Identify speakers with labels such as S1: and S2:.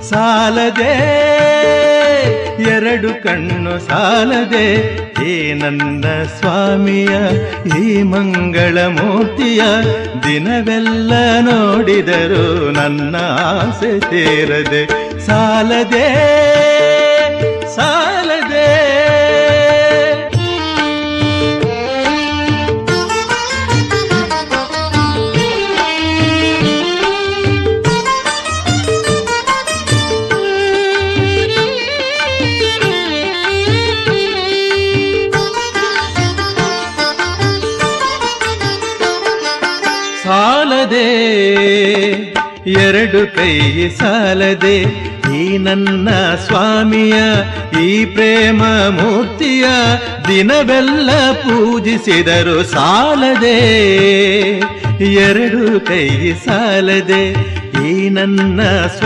S1: ಸಾಲದೆ ಎರಡು ಕಣ್ಣು ಸಾಲದೆ ಈ ನನ್ನ ಸ್ವಾಮಿಯ ಈ ಮಂಗಳ ಮೂರ್ತಿಯ ದಿನವೆಲ್ಲ ನೋಡಿದರು ನನ್ನ ಆಸೆ ತೀರದೆ ಸಾಲದೆ ಸಾಲದೆ ಸಾಲದೆ ಎರಡು ಕೈ ಸಾಲದೆ ಈ ನನ್ನ ಸ್ವಾಮಿಯ ಈ ಪ್ರೇಮ ಮೂರ್ತಿಯ ದಿನವೆಲ್ಲ ಪೂಜಿಸಿದರು ಸಾಲದೆ ಎರಡು ಕೈ ಸಾಲದೆ ಈ ನನ್ನ ಸ್ವಾಮಿ